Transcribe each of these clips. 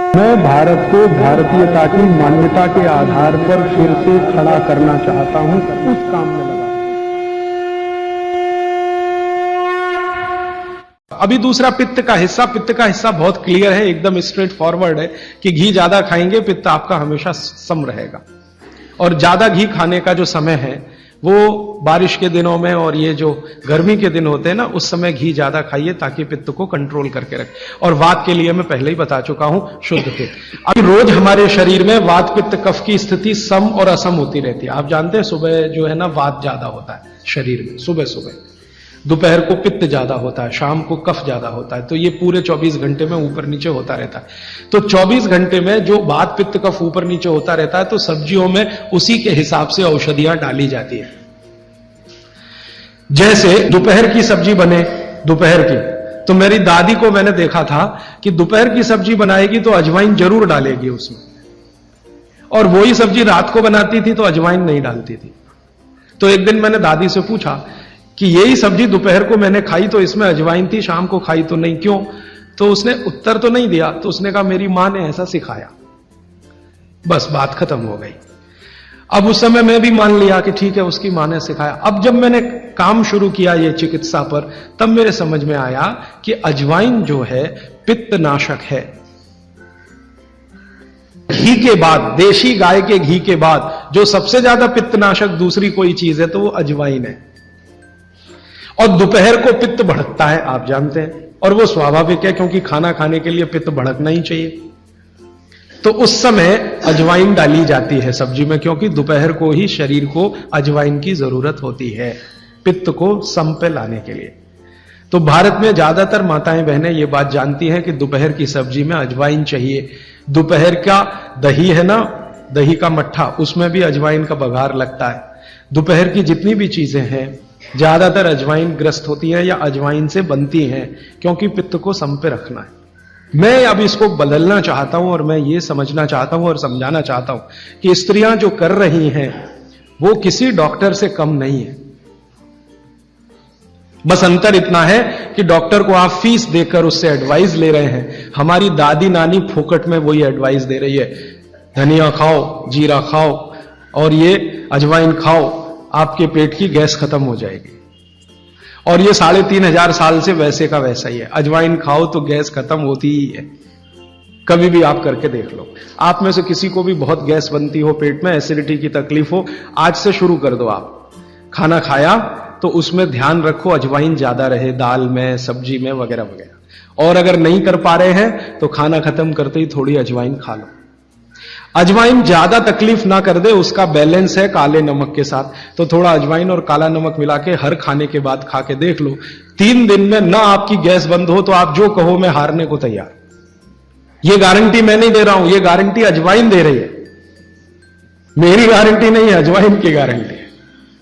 मैं भारत को भारतीयता की मान्यता के आधार पर फिर से खड़ा करना चाहता हूं, उस काम में लगा। अभी दूसरा पित्त का हिस्सा बहुत क्लियर है, एकदम स्ट्रेट फॉरवर्ड है कि घी ज्यादा खाएंगे पित्त आपका हमेशा सम रहेगा। और ज्यादा घी खाने का जो समय है वो बारिश के दिनों में और ये जो गर्मी के दिन होते हैं ना, उस समय घी ज्यादा खाइए ताकि पित्त को कंट्रोल करके रखे। और वात के लिए मैं पहले ही बता चुका हूं, शुद्ध पित्त। अभी रोज हमारे शरीर में वात पित्त कफ की स्थिति सम और असम होती रहती है। आप जानते हैं सुबह जो है ना वात ज्यादा होता है शरीर में, सुबह सुबह। दोपहर को पित्त ज्यादा होता है, शाम को कफ ज्यादा होता है। तो ये पूरे 24 घंटे में ऊपर नीचे होता रहता है। तो 24 घंटे में जो वात पित्त कफ ऊपर नीचे होता रहता है, तो सब्जियों में उसी के हिसाब से औषधियां डाली जाती है। जैसे दोपहर की सब्जी बने, दोपहर की, तो मेरी दादी को मैंने देखा था कि दोपहर की सब्जी बनाएगी तो अजवाइन जरूर डालेगी उसमें, और वही सब्जी रात को बनाती थी तो अजवाइन नहीं डालती थी। तो एक दिन मैंने दादी से पूछा कि यही सब्जी दोपहर को मैंने खाई तो इसमें अजवाइन थी, शाम को खाई तो नहीं, क्यों? तो उसने उत्तर तो नहीं दिया। तो उसने कहा मेरी मां ने ऐसा सिखाया। बस बात खत्म हो गई। अब उस समय मैं भी मान लिया कि ठीक है, उसकी मां ने सिखाया। अब जब मैंने काम शुरू किया ये चिकित्सा पर, तब मेरे समझ में आया कि अजवाइन जो है पित्तनाशक है। घी के बाद, देशी गाय के घी के बाद जो सबसे ज्यादा पित्तनाशक दूसरी कोई चीज है तो वो अजवाइन है। और दोपहर को पित्त भड़कता है, आप जानते हैं, और वो स्वाभाविक है क्योंकि खाना खाने के लिए पित्त भड़कना ही चाहिए। तो उस समय अजवाइन डाली जाती है सब्जी में, क्योंकि दोपहर को ही शरीर को अजवाइन की जरूरत होती है पित्त को सम पे लाने के लिए। तो भारत में ज्यादातर माताएं बहनें ये बात जानती हैं कि दोपहर की सब्जी में अजवाइन चाहिए। दोपहर का दही है ना, दही का मट्ठा, उसमें भी अजवाइन का बघार लगता है। दोपहर की जितनी भी चीजें हैं ज्यादातर अजवाइन ग्रस्त होती हैं या अजवाइन से बनती हैं, क्योंकि पित्त को सम पे रखना है। मैं अब इसको बदलना चाहता हूं और मैं ये समझना चाहता हूं और समझाना चाहता हूं कि स्त्रियां जो कर रही हैं वो किसी डॉक्टर से कम नहीं है। बस अंतर इतना है कि डॉक्टर को आप फीस देकर उससे एडवाइस ले रहे हैं। हमारी दादी नानी फोकट में वही एडवाइस दे रही है, धनिया खाओ, जीरा खाओ और ये अजवाइन खाओ, आपके पेट की गैस खत्म हो जाएगी। और ये 3500 साल से वैसे का वैसा ही है। अजवाइन खाओ तो गैस खत्म होती ही है। कभी भी आप करके देख लो। आप में से किसी को भी बहुत गैस बनती हो, पेट में एसिडिटी की तकलीफ हो, आज से शुरू कर दो। आप खाना खाया तो उसमें ध्यान रखो अजवाइन ज्यादा रहे, दाल में, सब्जी में, वगैरह वगैरह। और अगर नहीं कर पा रहे हैं तो खाना खत्म करते ही थोड़ी अजवाइन खा लो। अजवाइन ज्यादा तकलीफ ना कर दे, उसका बैलेंस है काले नमक के साथ। तो थोड़ा अजवाइन और काला नमक मिला के हर खाने के बाद खा के देख लो। 3 दिन में ना आपकी गैस बंद हो तो आप जो कहो मैं हारने को तैयार। ये गारंटी मैं नहीं दे रहा हूं, ये गारंटी अजवाइन दे रही है, मेरी गारंटी नहीं है, अजवाइन की गारंटी है।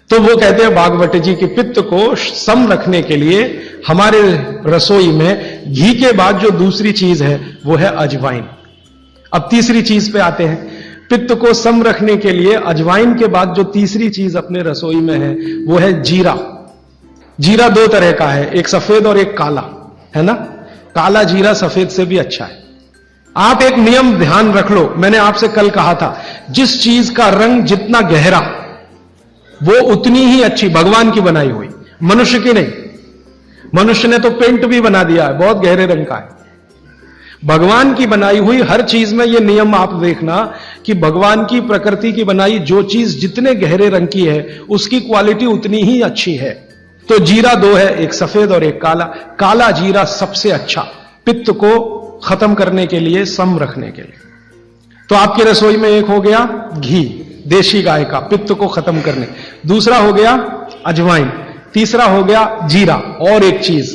तो वो कहते हैं बागवट जी कि पित्त को सम रखने के लिए हमारे रसोई में घी के बाद जो दूसरी चीज है वो है अजवाइन। अब तीसरी चीज पे आते हैं। पित्त को सम रखने के लिए अजवाइन के बाद जो तीसरी चीज अपने रसोई में है वो है जीरा। जीरा 2 तरह का है, एक सफेद और एक काला, है ना। काला जीरा सफेद से भी अच्छा है। आप एक नियम ध्यान रख लो, मैंने आपसे कल कहा था, जिस चीज का रंग जितना गहरा वो उतनी ही अच्छी, भगवान की बनाई हुई, मनुष्य की नहीं। मनुष्य ने तो पेंट भी बना दिया है, बहुत गहरे रंग का है। भगवान की बनाई हुई हर चीज में ये नियम आप देखना कि भगवान की प्रकृति की बनाई जो चीज जितने गहरे रंग की है उसकी क्वालिटी उतनी ही अच्छी है। तो जीरा 2 है, एक सफेद और एक काला। काला जीरा सबसे अच्छा, पित्त को खत्म करने के लिए, सम रखने के लिए। तो आपके रसोई में एक हो गया घी देशी गाय का, पित्त को खत्म करने। दूसरा हो गया अजवाइन, तीसरा हो गया जीरा, और एक चीज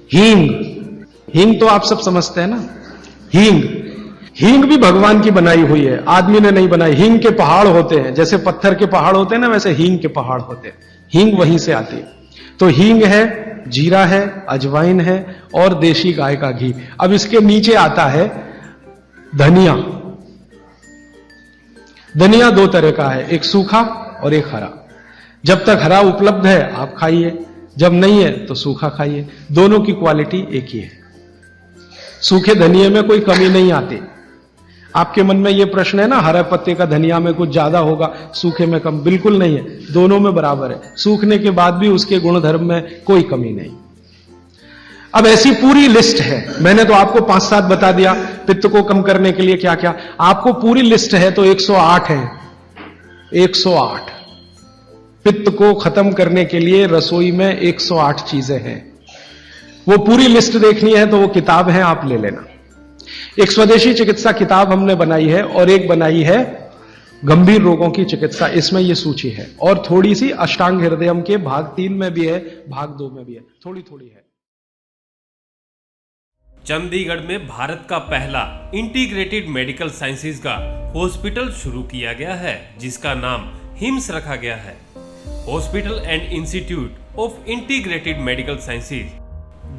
हींग। हींग तो आप सब समझते हैं ना, हींग। हींग भी भगवान की बनाई हुई है, आदमी ने नहीं बनाई। हींग के पहाड़ होते हैं, जैसे पत्थर के पहाड़ होते हैं ना, वैसे हींग के पहाड़ होते हैं। हींग वहीं से आती है। तो हींग है, जीरा है, अजवाइन है और देशी गाय का घी। अब इसके नीचे आता है धनिया। धनिया 2 तरह का है, एक सूखा और एक हरा। जब तक हरा उपलब्ध है आप खाइए, जब नहीं है तो सूखा खाइए। दोनों की क्वालिटी एक ही है। सूखे धनिये में कोई कमी नहीं आती, आपके मन में ये प्रश्न है ना, हरे पत्ते का धनिया में कुछ ज्यादा होगा, सूखे में कम? बिल्कुल नहीं है, दोनों में बराबर है। सूखने के बाद भी उसके गुणधर्म में कोई कमी नहीं। अब ऐसी पूरी लिस्ट है, मैंने तो आपको 5-7 बता दिया पित्त को कम करने के लिए क्या क्या, आपको पूरी लिस्ट है तो 108 है। 108 पित्त को खत्म करने के लिए रसोई में 108 चीजें हैं। वो पूरी लिस्ट देखनी है तो वो किताब है, आप ले लेना। एक स्वदेशी चिकित्सा किताब हमने बनाई है और एक बनाई है गंभीर रोगों की चिकित्सा, इसमें ये सूची है। और थोड़ी सी अष्टांग हृदयम के भाग 3 में भी है, भाग 2 में भी है, थोड़ी थोड़ी है। चंडीगढ़ में भारत का पहला इंटीग्रेटेड मेडिकल साइंसेज का हॉस्पिटल शुरू किया गया है, जिसका नाम हिम्स रखा गया है। Hospital and institute of integrated medical sciences,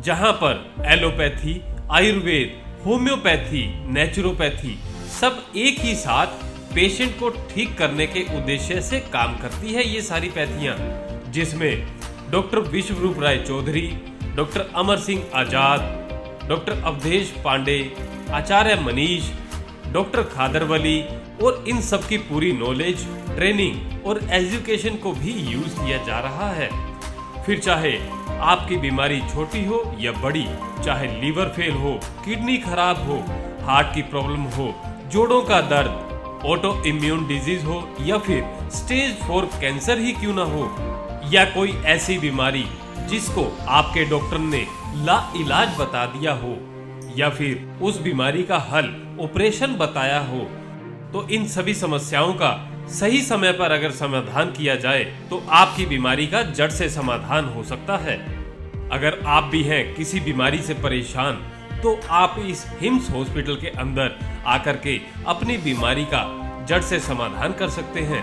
जहां पर एलोपैथी, आयुर्वेद, होम्योपैथी, नेचुरोपैथी सब एक ही साथ पेशेंट को ठीक करने के उद्देश्य से काम करती है। ये सारी पैथियां, जिसमें डॉक्टर विश्वरूप राय चौधरी, डॉक्टर अमर सिंह आजाद, डॉक्टर अवधेश पांडे, आचार्य मनीष, डॉक्टर खादरवली और इन सब की पूरी नॉलेज, ट्रेनिंग और एजुकेशन को भी यूज किया जा रहा है। फिर चाहे आपकी बीमारी छोटी हो या बड़ी, चाहे लीवर फेल हो, किडनी खराब हो, हार्ट की प्रॉब्लम हो, जोड़ों का दर्द, ऑटो इम्यून डिजीज हो या फिर स्टेज 4 कैंसर ही क्यों ना हो, या कोई ऐसी बीमारी जिसको आपके डॉक्टर ने लाइलाज बता दिया हो, या फिर उस बीमारी का हल ऑपरेशन बताया हो, तो इन सभी समस्याओं का सही समय पर अगर समाधान किया जाए तो आपकी बीमारी का जड़ से समाधान हो सकता है। अगर आप भी हैं किसी बीमारी से परेशान, तो आप इस हिम्स हॉस्पिटल के अंदर आकर के अपनी बीमारी का जड़ से समाधान कर सकते हैं।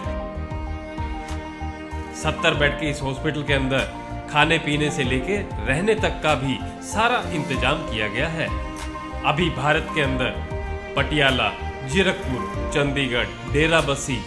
70 बेड के इस हॉस्पिटल के अंदर खाने पीने से लेके रहने तक का भी सारा इंतजाम किया गया है। अभी भारत के अंदर पटियाला, जीरकपुर, चंडीगढ़, डेराबस्सी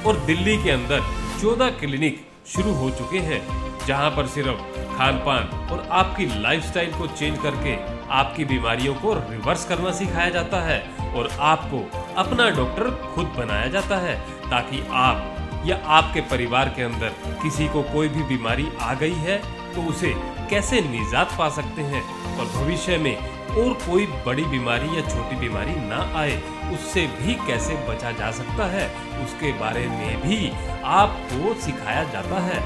और दिल्ली के अंदर 14 क्लिनिक शुरू हो चुके हैं, जहां पर सिर्फ खान पान और आपकी लाइफस्टाइल को चेंज करके आपकी बीमारियों को रिवर्स करना सिखाया जाता है और आपको अपना डॉक्टर खुद बनाया जाता है, ताकि आप या आपके परिवार के अंदर किसी को कोई भी बीमारी आ गई है तो उसे कैसे निजात पा सकते हैं और भविष्य में और कोई बड़ी बीमारी या छोटी बीमारी ना आए, उससे भी कैसे बचा जा सकता है, उसके बारे में भी आपको सिखाया जाता है।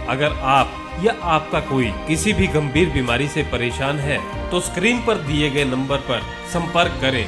अगर आप या आपका कोई किसी भी गंभीर बीमारी से परेशान है तो स्क्रीन पर दिए गए नंबर पर संपर्क करें